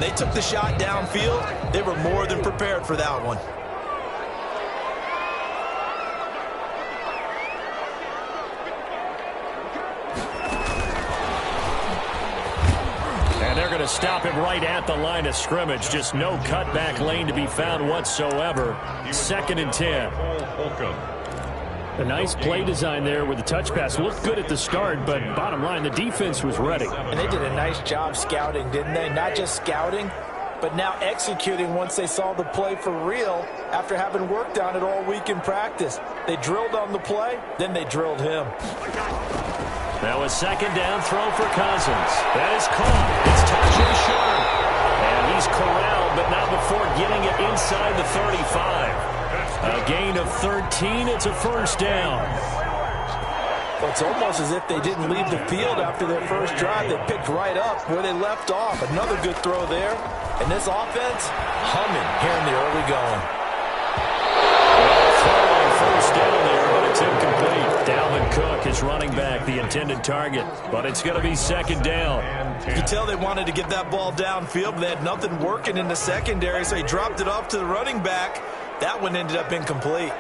They took the shot downfield. They were more than prepared for that one. And they're going to stop him right at the line of scrimmage. Just no cutback lane to be found whatsoever. 2nd and 10. A nice play design there with the touch pass. Looked good at the start, but bottom line, the defense was ready. And they did a nice job scouting, didn't they? Not just scouting, but now executing once they saw the play for real after having worked on it all week in practice. They drilled on the play, then they drilled him. Now a 2nd down throw for Cousins. That is caught. It's touching short. And he's corralled, but not before getting it inside the 35. A gain of 13. It's a 1st down. Well, it's almost as if they didn't leave the field after their first drive. They picked right up where they left off. Another good throw there. And this offense, humming here in the early going. Throw on 1st down there, but it's incomplete. Dalvin Cook is running back, the intended target. But it's going to be 2nd down. You can tell they wanted to get that ball downfield, but they had nothing working in the secondary, so he dropped it off to the running back. That one ended up incomplete.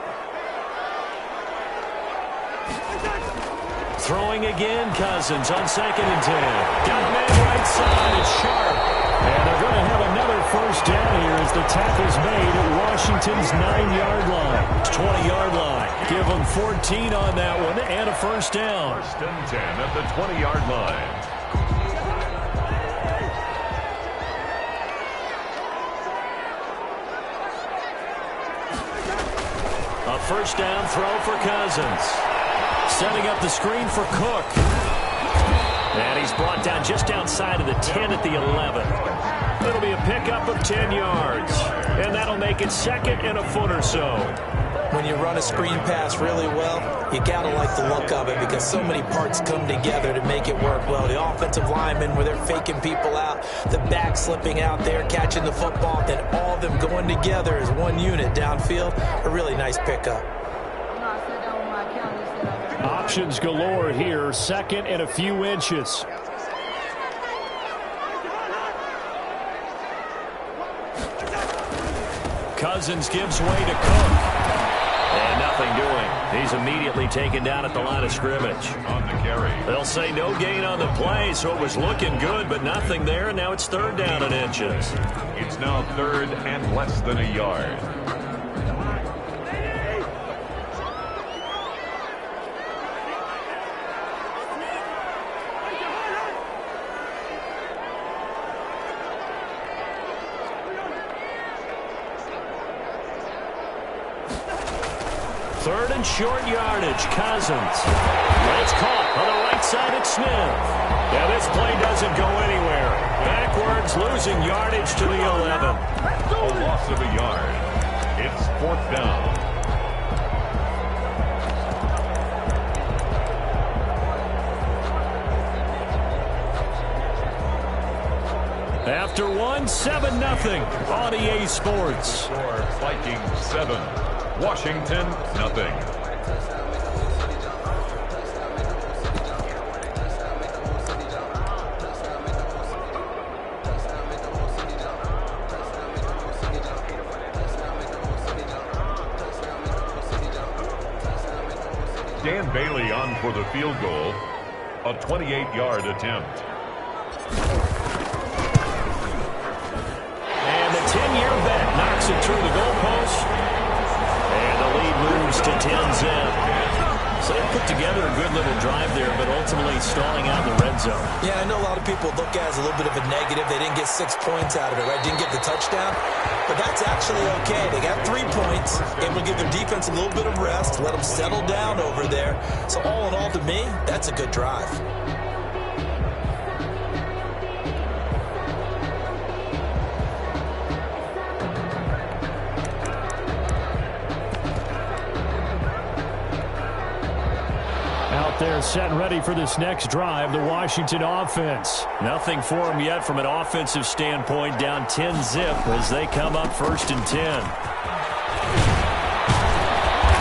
Throwing again, Cousins on 2nd and 10. Got a man right side. It's sharp. And they're going to have another 1st down here as the tackle's made at Washington's 9-yard line. 20-yard line. Give them 14 on that one and a 1st down. 1st and 10 at the 20-yard line. A 1st down throw for Cousins. Setting up the screen for Cook. And he's brought down just outside of the 10 at the 11. It'll be a pickup of 10 yards. And that'll make it 2nd and a foot or so. When you run a screen pass really well, you got to like the look of it because so many parts come together to make it work well. The offensive linemen, where they're faking people out, the back slipping out there, catching the football, then all of them going together as one unit downfield. A really nice pickup. Options galore here. 2nd and a few inches. Cousins gives way to Cook. And nothing doing. He's immediately taken down at the line of scrimmage. On the carry. They'll say no gain on the play, so it was looking good, but nothing there, and now it's 3rd down and inches. It's now 3rd and less than a yard. Third and short yardage. Cousins. That's caught on the right side at Smith. Yeah, this play doesn't go anywhere. Backwards, losing yardage to the 11. A loss of a yard. It's 4th down. After 7-0 on EA Sports. Score Vikings 7. Washington, nothing. Dan Bailey on for the field goal. A 28-yard attempt. And the 10-year vet knocks it through the goalpost. And the lead moves to 10-zip. So they put together a good little drive there, but ultimately stalling out in the red zone. Yeah, I know a lot of people look at it as a little bit of a negative. They didn't get 6 points out of it, right? Didn't get the touchdown. But that's actually okay. They got 3 points. Able to give their defense a little bit of rest, let them settle down over there. So all in all, to me, that's a good drive. They're set and ready for this next drive, the Washington offense. Nothing for them yet from an offensive standpoint, down 10-zip as they come up 1st and 10.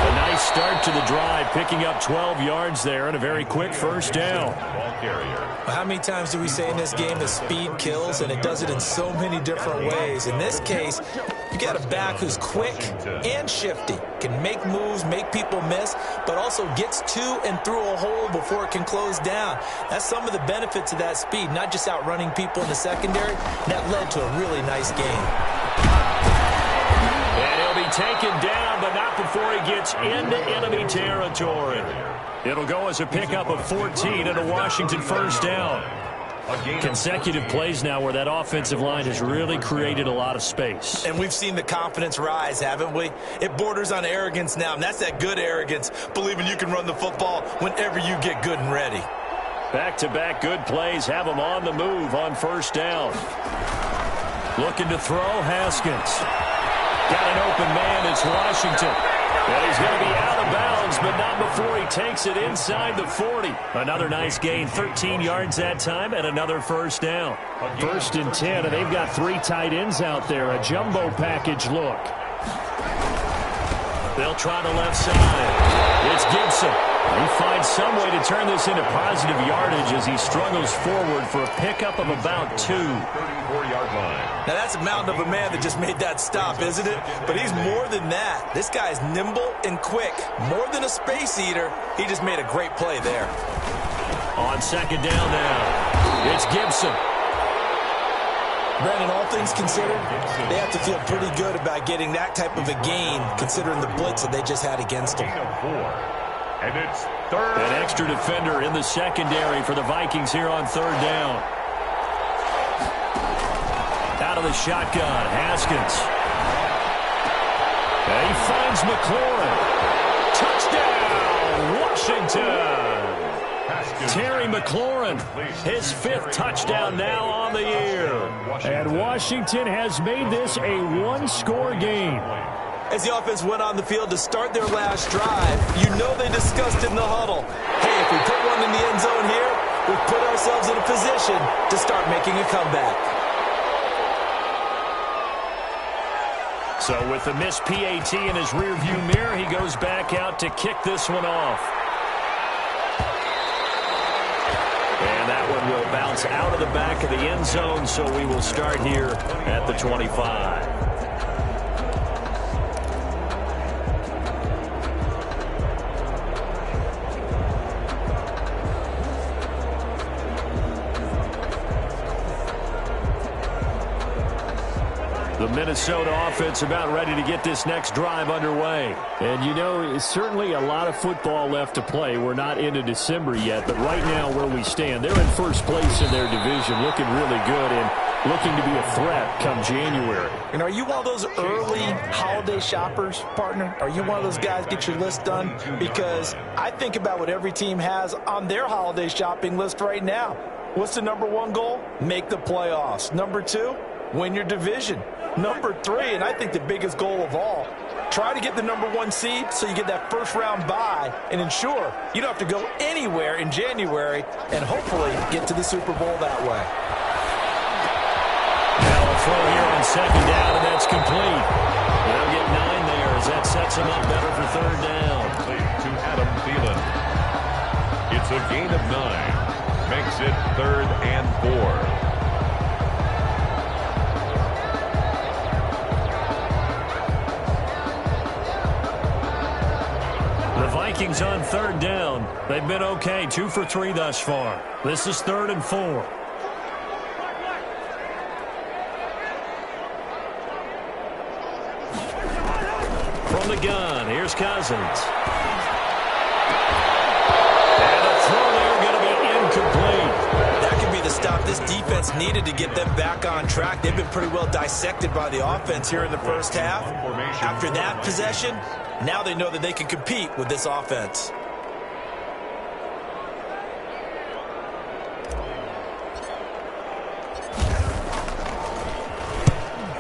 A nice nice start to the drive, picking up 12 yards there and a very quick first down. Ball carrier. How many times do we say in this game that speed kills, and it does it in so many different ways? In this case, you got a back who's quick and shifty, can make moves, make people miss, but also gets to and through a hole before it can close down. That's some of the benefits of that speed, not just outrunning people in the secondary. That led to a really nice game. And he'll be taken down, but not before he gets into enemy territory. It'll go as a pickup of 14 and a Washington first down. Consecutive plays now where that offensive line has really created a lot of space. And we've seen the confidence rise, haven't we? It borders on arrogance now, and that's that good arrogance, believing you can run the football whenever you get good and ready. Back-to-back good plays have him on the move on first down. Looking to throw, Haskins. Got an open man, it's Washington. And he's going to be out of bounds, but not before he takes it inside the 40. Another nice gain, 13 yards that time, and another first down. 1st and 10, and they've got 3 tight ends out there. A jumbo package look. They'll try the left side. It's Gibson. He finds some way to turn this into positive yardage as he struggles forward for a pickup of about 2. 34-yard line. Now, that's a mountain of a man that just made that stop, isn't it? But he's more than that. This guy's nimble and quick. More than a space eater, he just made a great play there. On second down now, it's Gibson. Brandon, all things considered, they have to feel pretty good about getting that type of a gain, considering the blitz that they just had against them. And it's third. An extra defender in the secondary for the Vikings here on third down. Out of the shotgun, Haskins. And he finds McLaurin. Touchdown, Washington. Terry McLaurin, his 5th touchdown now on the year. And Washington has made this a one-score game. As the offense went on the field to start their last drive, you know they discussed in the huddle, hey, if we put one in the end zone here, we've put ourselves in a position to start making a comeback. So with the missed PAT in his rearview mirror, he goes back out to kick this one off. And that one will bounce out of the back of the end zone, so we will start here at the 25. The Minnesota offense about ready to get this next drive underway. And, you know, it's certainly a lot of football left to play. We're not into December yet, but right now where we stand, they're in first place in their division, looking really good and looking to be a threat come January. And are you one of those early holiday shoppers, partner? Are you one of those guys get your list done? Because I think about what every team has on their holiday shopping list right now. What's the #1 goal? Make the playoffs. #2, win your division. #3, and I think the biggest goal of all, try to get the #1 seed so you get that first-round bye and ensure you don't have to go anywhere in January and hopefully get to the Super Bowl that way. Now a throw here on second down, and that's complete. They'll get 9 there as that sets him up better for third down. To Adam Thielen. It's a gain of 9. Makes it 3rd and 4. Vikings on third down. They've been okay, 2 for 3 thus far. This is 3rd and 4. From the gun, here's Cousins. And a throw there going to be incomplete. That could be the stop this defense needed to get them back on track. They've been pretty well dissected by the offense here in the first half. After that possession, now they know that they can compete with this offense.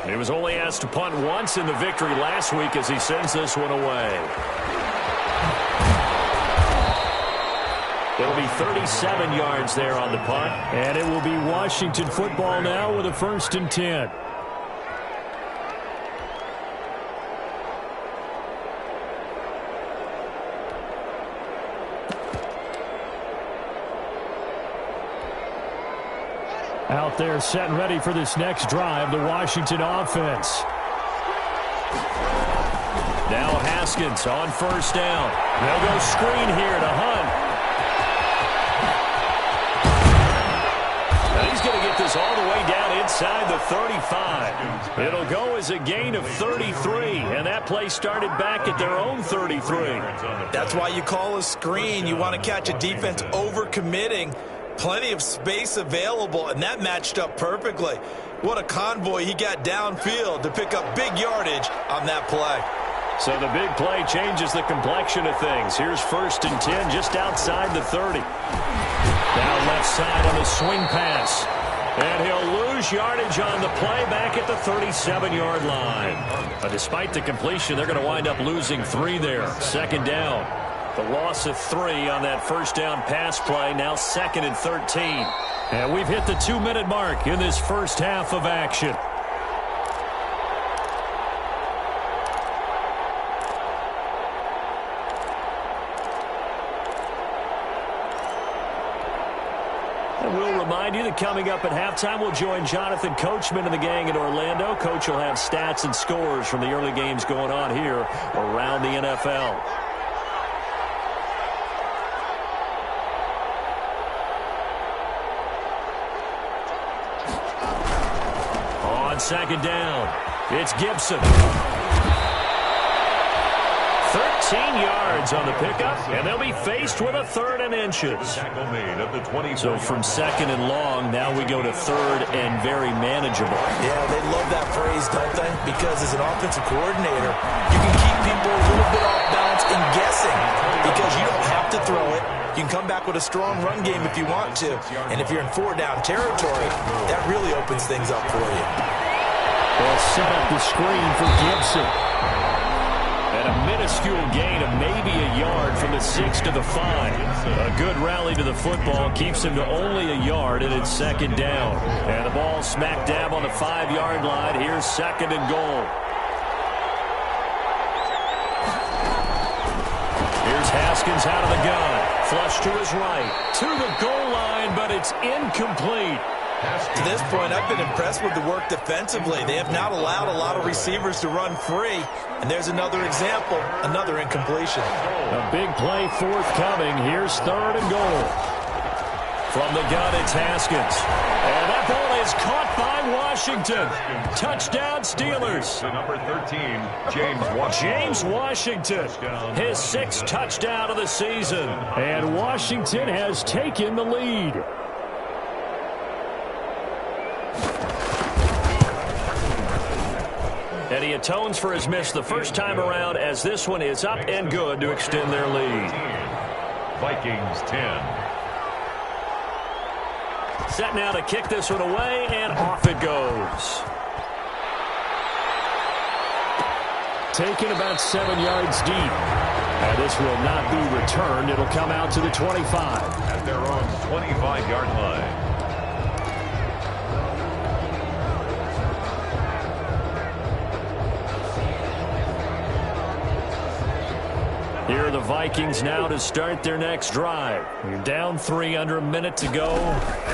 He was only asked to punt once in the victory last week as he sends this one away. It'll be 37 yards there on the punt. And it will be Washington football now with a 1st and 10. Out there set and ready for this next drive, the Washington offense. Now Haskins on first down. They'll go screen here to Hunt. Now he's going to get this all the way down inside the 35. It'll go as a gain of 33, and that play started back at their own 33. That's why you call a screen. You want to catch a defense overcommitting. Plenty of space available, and that matched up perfectly. What a convoy he got downfield to pick up big yardage on that play. So the big play changes the complexion of things. Here's 1st and 10 just outside the 30. Down left side on the swing pass. And he'll lose yardage on the play back at the 37-yard line. But despite the completion, they're going to wind up losing 3 there. 2nd down. The loss of 3 on that first down pass play. Now 2nd and 13. And we've hit the 2-minute mark in this first half of action. And we'll remind you that coming up at halftime, we'll join Jonathan Coachman and the gang in Orlando. Coach will have stats and scores from the early games going on here around the NFL. On 2nd down, it's Gibson. 13 yards on the pickup, and they'll be faced with a 3rd and inches. So from 2nd and long, now we go to 3rd and very manageable. Yeah, they love that phrase, don't they? Because as an offensive coordinator, you can keep people a little bit off balance and guessing because you don't have to throw it. You can come back with a strong run game if you want to. And if you're in 4-down territory, that really opens things up for you. They'll set up the screen for Gibson. And a minuscule gain of maybe a yard from the 6 to the 5. A good rally to the football keeps him to only a yard, and it's 2nd down. And the ball smack dab on the 5-yard line. Here's 2nd and goal. Here's Haskins out of the gun. Flush to his right. To the goal line, but it's incomplete. To this point, I've been impressed with the work defensively. They have not allowed a lot of receivers to run free. And there's another example, another incompletion. A big play forthcoming. Here's 3rd and goal. From the gun, it's Haskins. And that ball is caught by Washington. Touchdown, Steelers. Number 13, James Washington. James Washington, his 6th touchdown of the season. And Washington has taken the lead. And he atones for his miss the first time around as this one is up and good to extend their lead. Vikings 10. Set now to kick this one away, and off it goes. Taken about 7 yards deep. And this will not be returned. It'll come out to the 25. At their own 25-yard line. Here are the Vikings now to start their next drive. You're down 3, under a minute to go.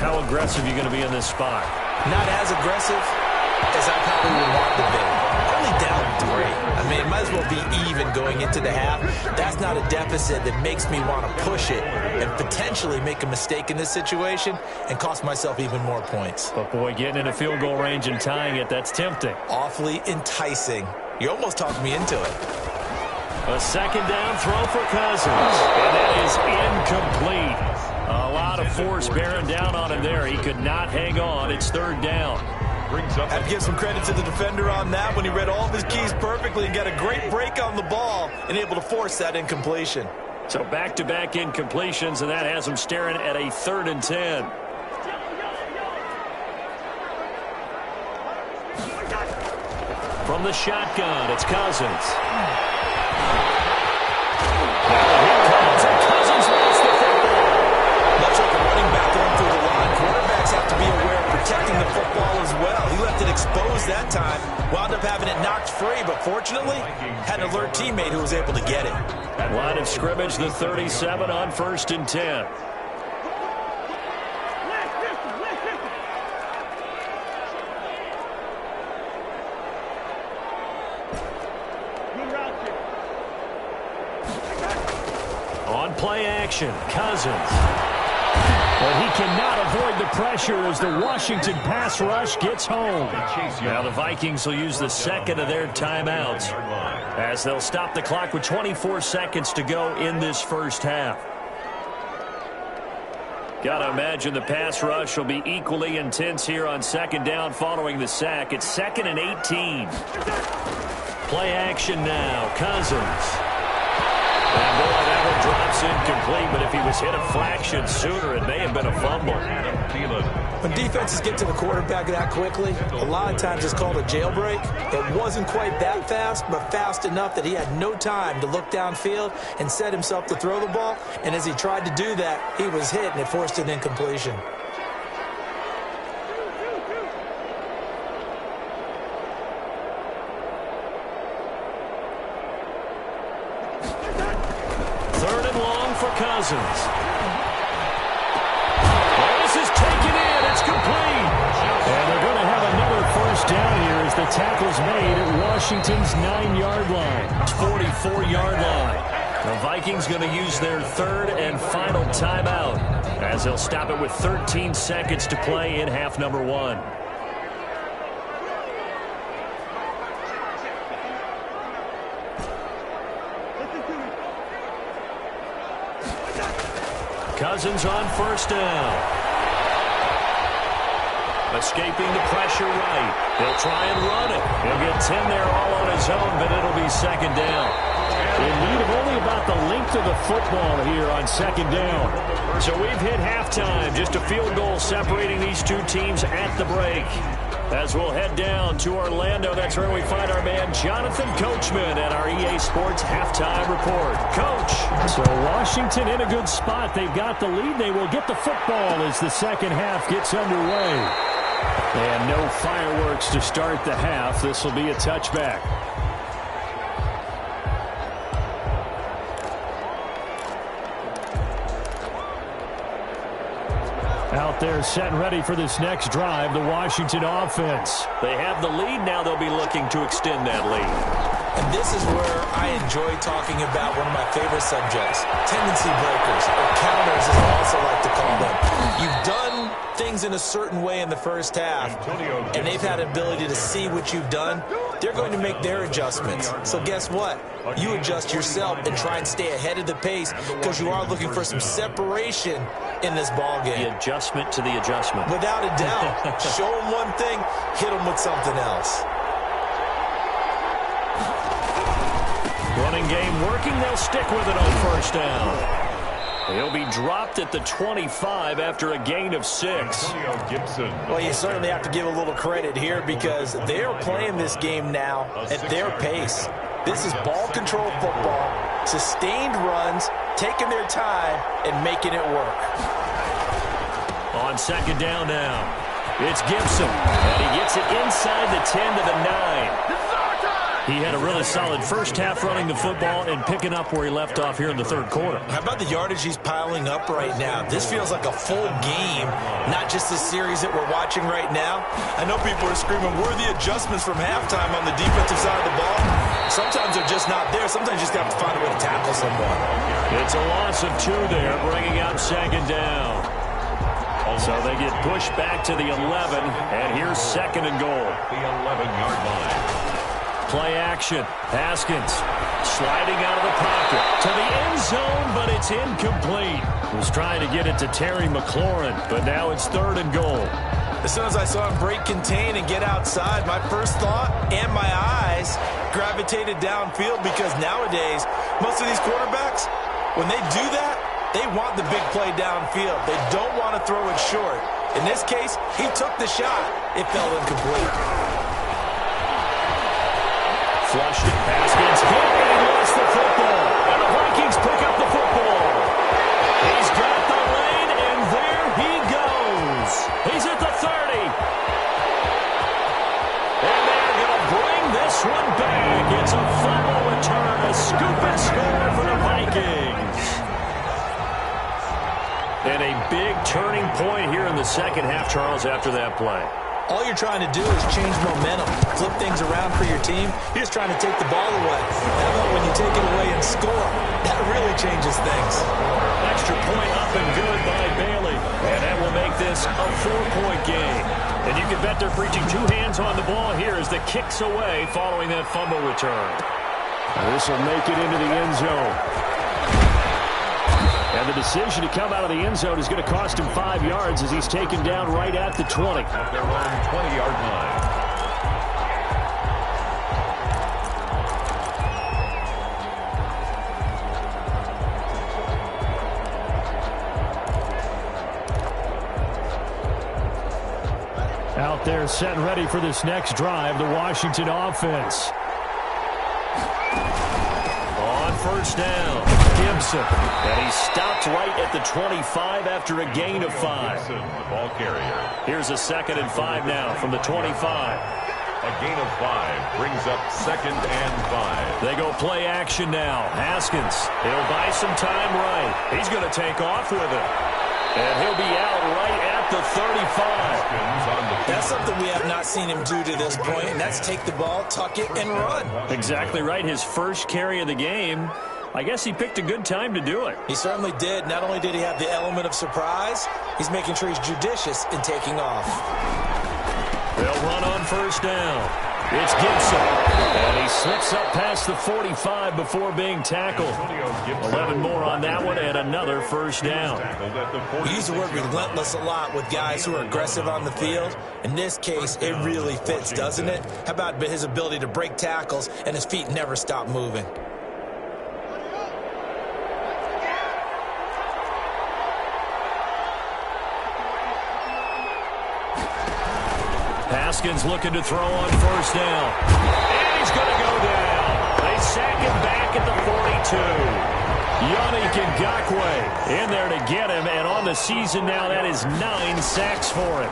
How aggressive are you going to be in this spot? Not as aggressive as I probably would want to be. Only down 3. I mean, it might as well be even going into the half. That's not a deficit that makes me want to push it and potentially make a mistake in this situation and cost myself even more points. But, boy, getting in a field goal range and tying it, that's tempting. Awfully enticing. You almost talked me into it. A 2nd down throw for Cousins. And that is incomplete. A lot of force bearing down on him there. He could not hang on. It's 3rd down. Have to give some credit to the defender on that when he read all of his keys perfectly and got a great break on the ball and able to force that incompletion. So back-to-back incompletions, and that has him staring at a 3rd and 10. From the shotgun, it's Cousins. Cousins lost the football. Much like a running back going through the line, quarterbacks have to be aware of protecting the football as well. He left it exposed that time, wound up having it knocked free, but fortunately had an alert teammate who was able to get it. Line of scrimmage, the 37 on 1st and 10. On play action, Cousins. But he cannot avoid the pressure as the Washington pass rush gets home. Now the Vikings will use the second of their timeouts as they'll stop the clock with 24 seconds to go in this first half. Got to imagine the pass rush will be equally intense here on second down following the sack. It's 2nd and 18. Play action now, Cousins. And boy, that one drops incomplete, but if he was hit a fraction sooner, it may have been a fumble. When defenses get to the quarterback that quickly, a lot of times it's called a jailbreak. It wasn't quite that fast, but fast enough that he had no time to look downfield and set himself to throw the ball. And as he tried to do that, he was hit, and it forced an incompletion. Cousins. This is taken in. It's complete. And they're going to have another first down here as the tackle's made at Washington's 9-yard line. 44-yard line. The Vikings going to use their third and final timeout as they'll stop it with 13 seconds to play in half number 1. Cousins on first down. Escaping the pressure right. He'll try and run it. He'll get 10 there all on his own, but it'll be second down. In need of only about the length of the football here on second down. So we've hit halftime. Just a field goal separating these two teams at the break. As we'll head down to Orlando, that's where we find our man Jonathan Coachman at our EA Sports Halftime Report. Coach. So Washington in a good spot. They've got the lead. They will get the football as the second half gets underway. And no fireworks to start the half. This will be a touchback. Out there set and ready for this next drive, the Washington offense. They have the lead. Now they'll be looking to extend that lead. And this is where I enjoy talking about one of my favorite subjects, tendency breakers, or counters as I also like to call them. You've done things in a certain way in the first half, and they've had an ability to see what you've done. They're going to make their adjustments. So guess what? You adjust yourself and try and stay ahead of the pace because you are looking for some separation in this ball game. The adjustment to the adjustment. Without a doubt. Show them one thing, hit them with something else. Running game working. They'll stick with it on first down. He'll be dropped at the 25 after a gain of 6. Well, you certainly have to give a little credit here because they're playing this game now at their pace. This is ball control football, sustained runs, taking their time, and making it work. On second down now, it's Gibson, and he gets it inside the 10 to the 9. He had a really solid first half running the football and picking up where he left off here in the third quarter. How about the yardage he's piling up right now? This feels like a full game, not just the series that we're watching right now. I know people are screaming, where are the adjustments from halftime on the defensive side of the ball? Sometimes they're just not there. Sometimes you just have to find a way to tackle someone. It's a loss of 2 there, bringing up second down. So they get pushed back to the 11, and here's second and goal. The 11-yard line. Play action. Haskins sliding out of the pocket to the end zone, but it's incomplete. Was trying to get it to Terry McLaurin, but now it's third and goal. As soon as I saw him break contain and get outside, my first thought and my eyes gravitated downfield because nowadays, most of these quarterbacks, when they do that, they want the big play downfield. They don't want to throw it short. In this case, he took the shot. It fell incomplete. Flushed it. Haskins hit, and he lost the football. And the Vikings pick up the football. He's got the lane, and there he goes. He's at the 30. And they're going to bring this one back. It's a fumble return, a scoop and score for the Vikings. And a big turning point here in the second half, Charles, after that play. All you're trying to do is change momentum, flip things around for your team. You're just trying to take the ball away. How about when you take it away and score? That really changes things. Extra point up and good by Bailey. And that will make this a 4-point game. And you can bet they're preaching two hands on the ball here as the kick's away following that fumble return. This will make it into the end zone. And the decision to come out of the end zone is going to cost him 5 yards as he's taken down right at the 20. At their own 20-yard line. Out there set and ready for this next drive, the Washington offense. On first down, Gibson. And he stopped right at the 25 after a gain of 5. Ball carrier. Here's a 2nd and 5 now from the 25. A gain of 5 brings up 2nd and 5. They go play action now. Haskins, he'll buy some time right. He's going to take off with it. And he'll be out right at the 35. That's something we have not seen him do to this point, and that's take the ball, tuck it, and run. Exactly right. His first carry of the game. I guess he picked a good time to do it. He certainly did. Not only did he have the element of surprise, he's making sure he's judicious in taking off. They'll run on first down. It's Gibson. And he slips up past the 45 before being tackled. 11 more on that one and another first down. We use the word relentless a lot with guys who are aggressive on the field. In this case, it really fits, doesn't it? How about his ability to break tackles and his feet never stop moving? Haskins looking to throw on first down. And he's going to go down. They sack him back at the 42. Yannick Ngakoue in there to get him. And on the season now, that is 9 sacks for him.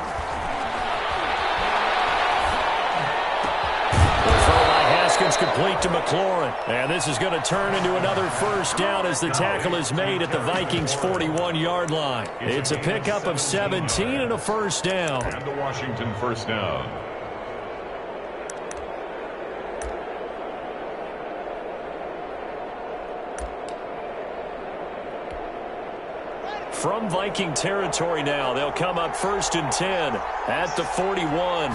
Haskins complete to McLaurin. And this is going to turn into another first down as the tackle is made at the Vikings' 41-yard line. It's a pickup of 17 and a first down. And the Washington first down. From Viking territory now, they'll come up 1st and 10 at the 41.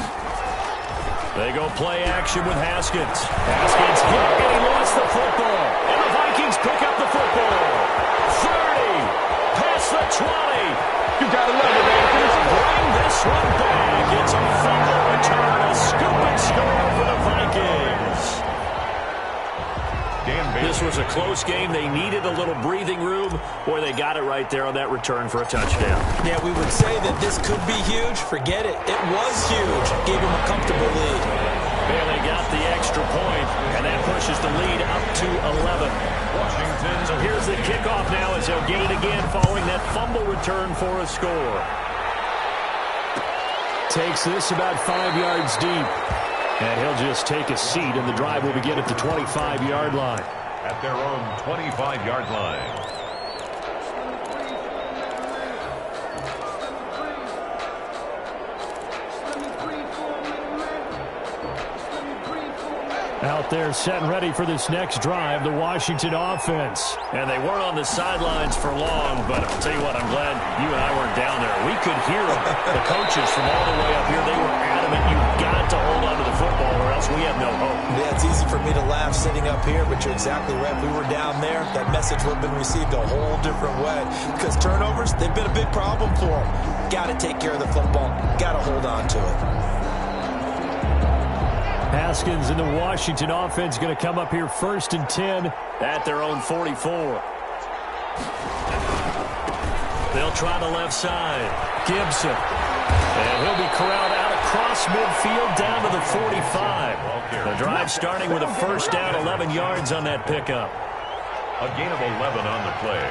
They go play action with Haskins. Haskins hit, and he lost the football. And the Vikings pick up the football. 30, past the 20. You gotta love it, man. Bring this one back. It's a fumble return, a scoop and score for the Vikings. This was a close game. They needed a little breathing room. Boy, they got it right there on that return for a touchdown. Yeah, we would say that this could be huge. Forget it. It was huge. Gave him a comfortable lead. Bailey got the extra point, and that pushes the lead up to 11. Washington. So here's the kickoff now as they'll get it again following that fumble return for a score. Takes this about 5 yards deep. And he'll just take a seat, and the drive will begin at the 25-yard line. At their own 25-yard line. Out there set and ready for this next drive, the Washington offense. And they weren't on the sidelines for long, but I'll tell you what, I'm glad you and I weren't down there. We could hear them. The coaches from all the way up here, they were adamant. You've got to hold on to the football or else we have no hope. Yeah, it's easy for me to laugh sitting up here, but you're exactly right. If we were down there, that message would have been received a whole different way. Because turnovers, they've been a big problem for them. Got to take care of the football. Got to hold on to it. Haskins and the Washington offense going to come up here 1st and 10 at their own 44. They'll try the left side. Gibson. And he'll be corralled out across midfield down to the 45. The drive starting with a first down, 11 yards on that pickup. A gain of 11 on the play.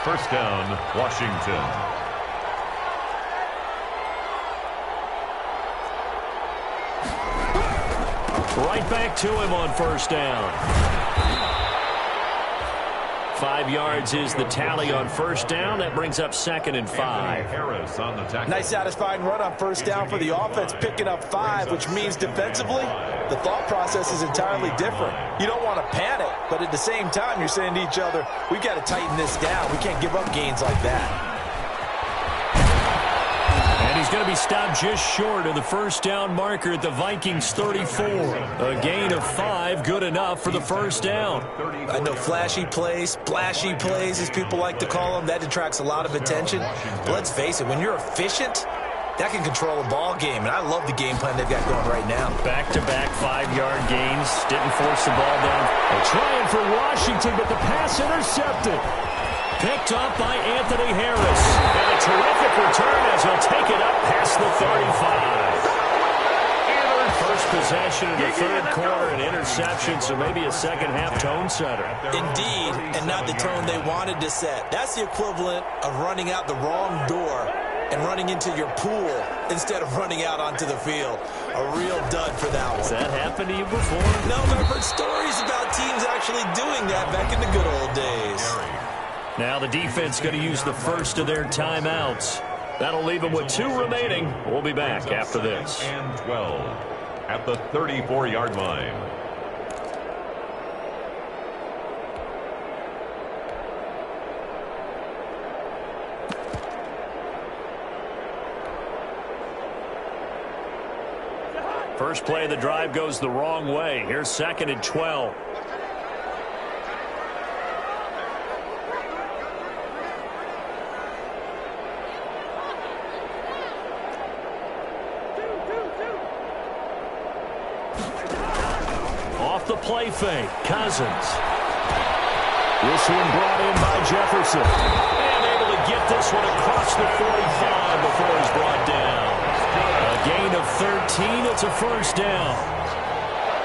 First down, Washington. Right back to him on first down. 5 yards is the tally on first down. That brings up 2nd and 5. Harris on the tackle. Nice satisfying run on first down for the offense, picking up 5, which means defensively, the thought process is entirely different. You don't want to panic, but at the same time, you're saying to each other, we've got to tighten this down. We can't give up gains like that. And he's going to be stopped just short of the first down marker at the Vikings 34. A gain of 5, good enough for the first down. I know flashy plays, splashy plays, as people like to call them, that attracts a lot of attention. But let's face it, when you're efficient, that can control a ball game, and I love the game plan they've got going right now. Back-to-back 5-yard gains, didn't force the ball down. They're trying for Washington, but the pass intercepted. Picked up by Anthony Harris. And a terrific return as he'll take it up past the 35. First possession of the third quarter, an interception, so maybe a second-half tone setter. Indeed, and not the tone they wanted to set. That's the equivalent of running out the wrong door and running into your pool instead of running out onto the field. A real dud for that one. Has that happened to you before? No, but I've heard stories about teams actually doing that back in the good old days. Now the defense going to use the first of their timeouts. That'll leave them with 2 remaining. We'll be back after this. And 12 at the 34-yard line. First play of the drive goes the wrong way. Here's 2nd and 12. Off the play fake, Cousins. This one brought in by Jefferson. And able to get this one across the 45 before he's brought down. A gain of 13, it's a first down.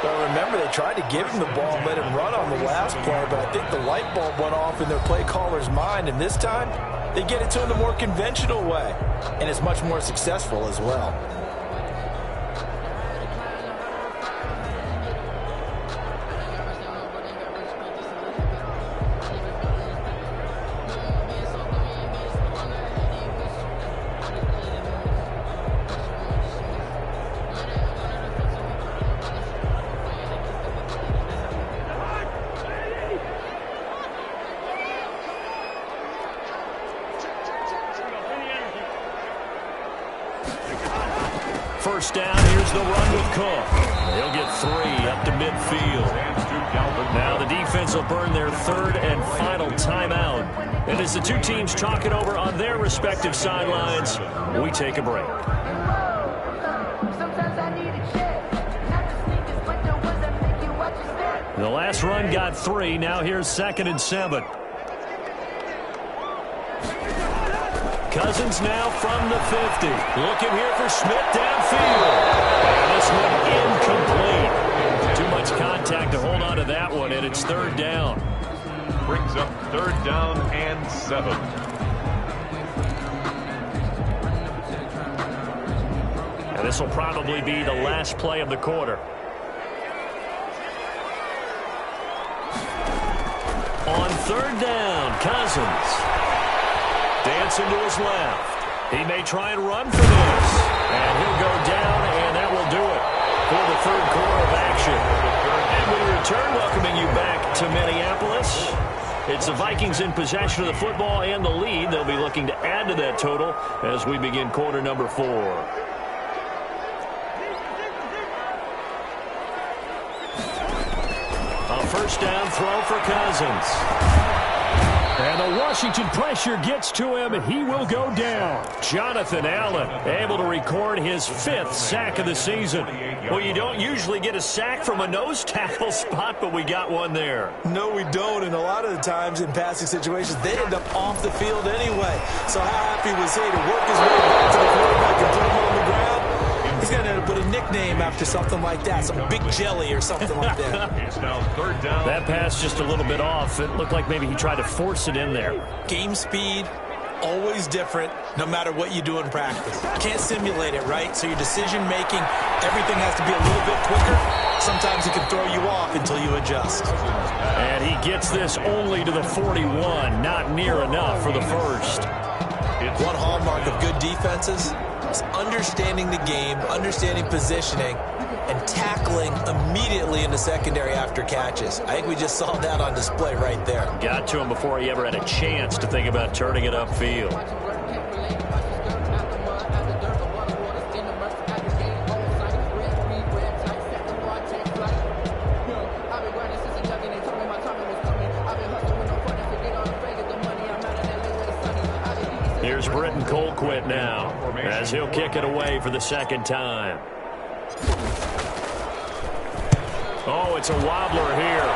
Well, remember, they tried to give him the ball and let him run on the last play, but I think the light bulb went off in their play caller's mind, and this time, they get it to him the more conventional way, and it's much more successful as well. First down, here's the run with Cook. He'll get 3 up to midfield. Now the defense will burn their 3rd and final timeout. And as the 2 teams talk it over on their respective sidelines, we take a break. The last run got 3. Now here's 2nd and 7. Cousins now from the 50. Looking here for Smith downfield. And this one incomplete. Too much contact to hold on to that one, and it's 3rd down. Brings up 3rd down and 7. And this will probably be the last play of the quarter. On 3rd down, Cousins. Dancing to his left. He may try and run for this. And he'll go down, and that will do it for the 3rd quarter of action. And we return, welcoming you back to Minneapolis. It's the Vikings in possession of the football and the lead. They'll be looking to add to that total as we begin quarter number 4. A first down throw for Cousins. And the Washington pressure gets to him. He will go down. Jonathan Allen able to record his 5th sack of the season. Well, you don't usually get a sack from a nose tackle spot, but we got one there. No, we don't, and a lot of the times in passing situations, they end up off the field anyway. So how happy was he to work his way back to the quarterback and put him on the ground? He's going to end up with a nickname after something like that, some Big Jelly or something like that. It's now 3rd down. That pass just a little bit off. It looked like maybe he tried to force it in there. Game speed, always different, no matter what you do in practice. Can't simulate it, right? So your decision-making, everything has to be a little bit quicker. sometimes it can throw you off until you adjust. And he gets this only to the 41. Not near enough for the first. One hallmark of good defenses is understanding the game, understanding positioning, and tackling immediately in the secondary after catches. I think we just saw that on display right there. Got to him before he ever had a chance to think about turning it upfield. Here's Britton Colquitt now, as he'll kick it away for the second time. Oh, it's a wobbler here.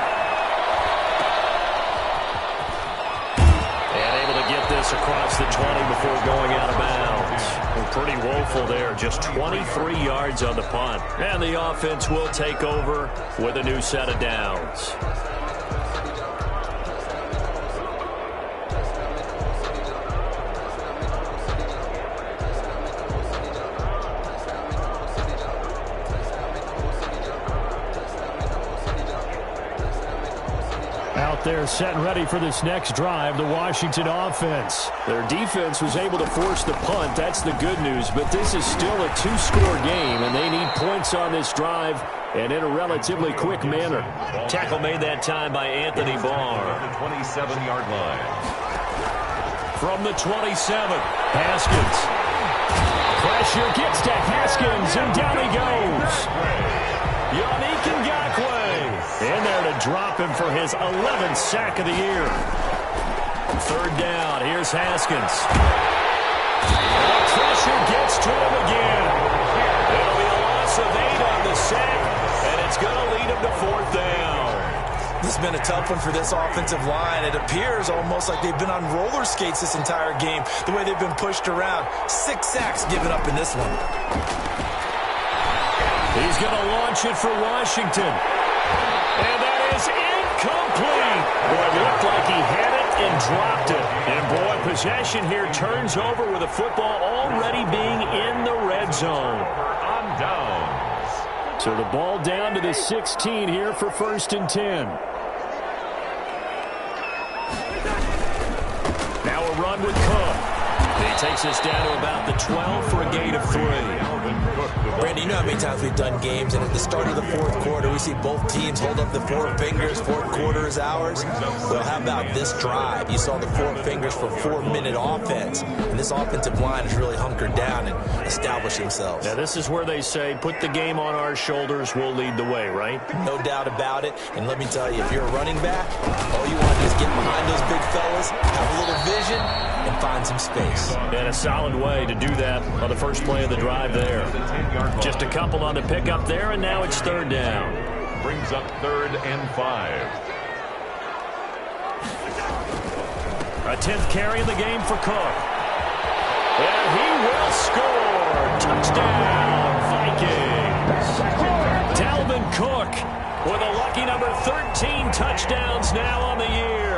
And able to get this across the 20 before going out of bounds. Well, pretty woeful there, just 23 yards on the punt. And the offense will take over with a new set of downs. They're set and ready for this next drive, the Washington offense. Their defense was able to force the punt. That's the good news, but this is still a two-score game, and they need points on this drive and in a relatively quick manner. Tackle made that time by Anthony Barr. The 27-yard line. From the 27, Haskins. Pressure gets to Haskins, and down he goes. Yannick Ngakoue in there to drop him for his 11th sack of the year. Third down, here's Haskins. The pressure gets to him again. It'll be a loss of 8 on the sack, and it's going to lead him to fourth down. This has been a tough one for this offensive line. It appears almost like they've been on roller skates this entire game, the way they've been pushed around. 6 sacks given up in this one. He's going to launch it for Washington. And that is incomplete. Boy, it looked like he had it and dropped it. And, boy, possession here turns over with the football already being in the red zone. On downs. So the ball down to the 16 here for 1st and 10. Now a run with Cook. He takes us down to about the 12 for a gain of 3. Randy, you know how many times we've done games, and at the start of the fourth quarter, we see both teams hold up the 4 fingers. Fourth quarter is ours. Well, how about this drive? You saw the 4 fingers for 4-minute offense, and this offensive line is really hunkered down and established themselves. Now, this is where they say, put the game on our shoulders, we'll lead the way, right? No doubt about it. And let me tell you, if you're a running back, all you want to do is get behind those big fellas, have a little vision, and find some space. And a solid way to do that on the first play of the drive there. Just a couple on the pickup there, and now it's 3rd down. Brings up 3rd and 5. A 10th carry in the game for Cook. And he will score. Touchdown, Vikings. Dalvin Cook with a lucky number 13 touchdowns now on the year.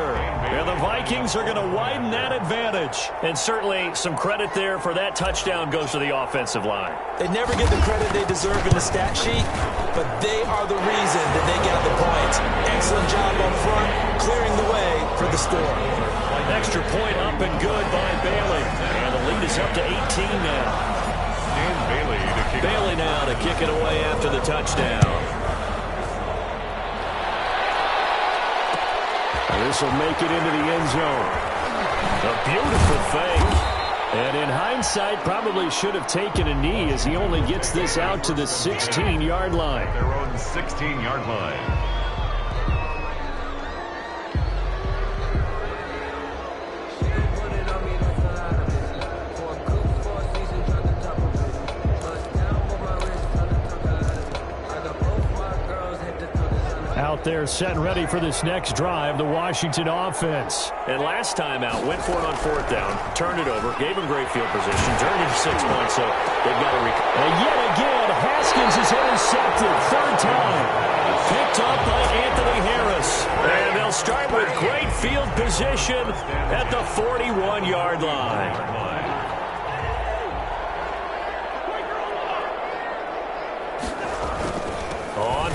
And the Vikings are going to widen that advantage. And certainly some credit there for that touchdown goes to the offensive line. They never get the credit they deserve in the stat sheet, but they are the reason that they get the points. Excellent job up front, clearing the way for the score. Extra point up and good by Bailey. And the lead is up to 18 now. And Bailey now to kick it away after the touchdown. This will make it into the end zone. A beautiful fake. And in hindsight, probably should have taken a knee as he only gets this out to the 16-yard line. Their own 16-yard line. Out there set and ready for this next drive, the Washington offense. And last time out, went for it on 4th down, turned it over, gave him great field position, turned it to 6 points, so they've got to recover. And yet again, Haskins is intercepted, 3rd time. Picked up by Anthony Harris. And they'll start with great field position at the 41-yard line.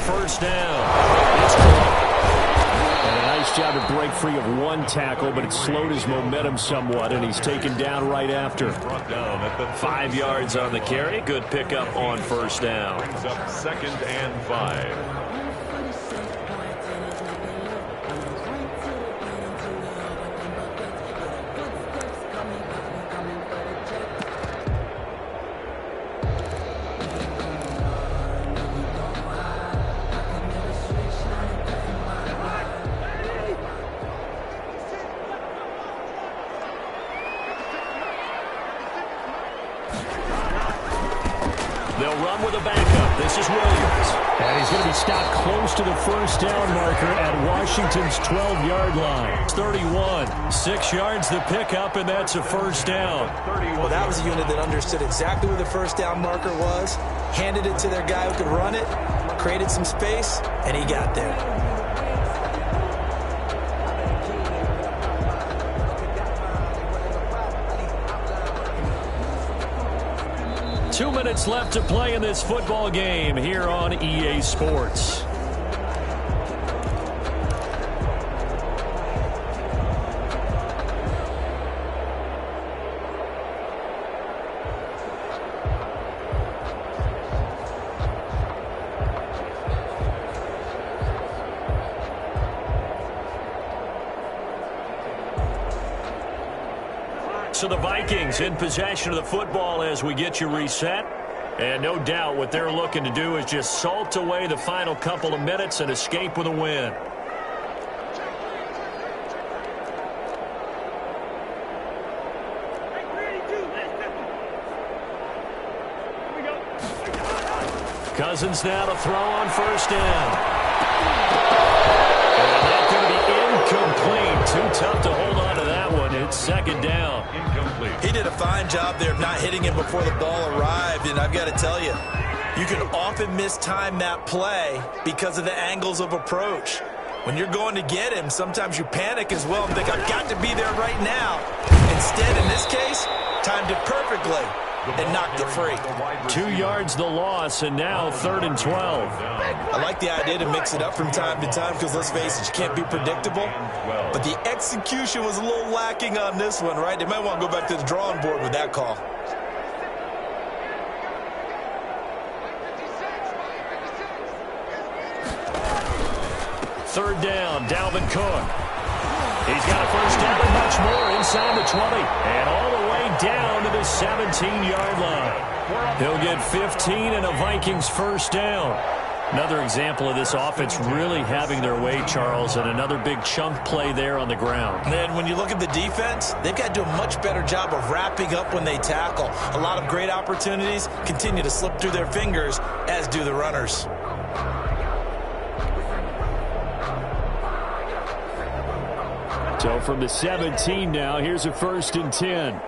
first down. It's caught. And a nice job to break free of one tackle, but it slowed his momentum somewhat, and he's taken down right after. 5 yards on the carry. Good pickup on first down. Brings up 2nd and 5. They'll run with a backup. This is Williams. And he's going to be stopped close to the first down marker at Washington's 12-yard line. It's 31. 6 yards the pickup, and that's a first down. Well, that was a unit that understood exactly where the first down marker was, handed it to their guy who could run it, created some space, and he got there. 2 minutes left to play in this football game here on EA Sports. So the Vikings in possession of the football as we get you reset. And no doubt what they're looking to do is just salt away the final couple of minutes and escape with a win. Cousins now to throw on first down. And that's going to be incomplete. Too tough to hold on to that one. It's second down. Incomplete. He did a fine job there of not hitting him before the ball arrived, and I've got to tell you, you can often mistime that play because of the angles of approach. When you're going to get him, sometimes you panic as well and think, I've got to be there right now. Instead, in this case, timed it perfectly and knocked it free. 2 yards the loss, and now 3rd and 12. I like the idea to mix it up from time to time because, let's face it, you can't be predictable. But the execution was a little lacking on this one, right? They might want to go back to the drawing board with that call. Third down, Dalvin Cook. He's got a first down and much more inside the 20. And all the way down to the 17-yard line. He'll get 15 and a Vikings first down. Another example of this offense really having their way, Charles, and another big chunk play there on the ground. And then when you look at the defense, they've got to do a much better job of wrapping up when they tackle. A lot of great opportunities continue to slip through their fingers, as do the runners. So from the 17 now, here's a 1st and 10.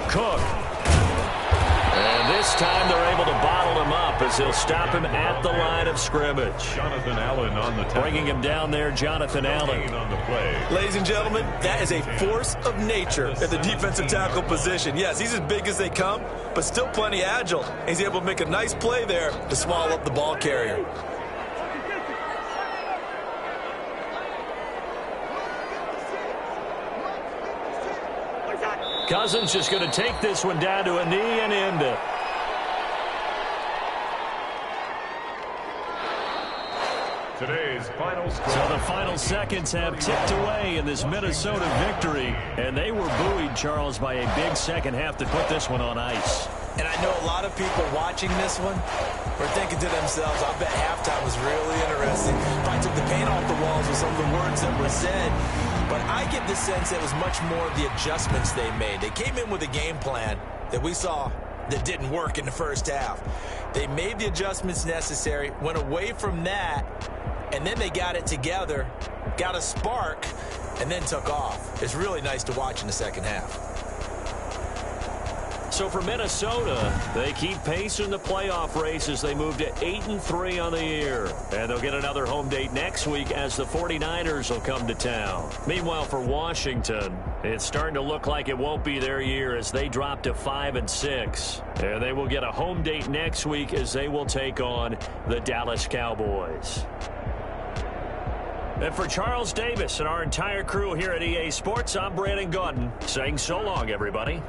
Cook. And this time they're able to bottle him up as they'll stop him at the line of scrimmage. Jonathan Allen on the tackle. Bringing him down there, Jonathan Allen. On the play. Ladies and gentlemen, that is a force of nature at the defensive tackle position. Yes, he's as big as they come, but still plenty agile. He's able to make a nice play there to swallow up the ball carrier. Cousins just going to take this one down to a knee and end it. Today's final score. So the final seconds have ticked away in this Minnesota victory. And they were buoyed, Charles, by a big second half to put this one on ice. And I know a lot of people watching this one were thinking to themselves, I bet halftime was really interesting. If I took the paint off the walls with some of the words that were said. But I get the sense it was much more of the adjustments they made. They came in with a game plan that we saw that didn't work in the first half. They made the adjustments necessary, went away from that, and then they got it together, got a spark, and then took off. It's really nice to watch in the second half. So for Minnesota, they keep pace in the playoff race as they move to 8-3 on the year. And they'll get another home date next week as the 49ers will come to town. Meanwhile, for Washington, it's starting to look like it won't be their year as they drop to 5-6. And they will get a home date next week as they will take on the Dallas Cowboys. And for Charles Davis and our entire crew here at EA Sports, I'm Brandon Gaudin saying so long, everybody.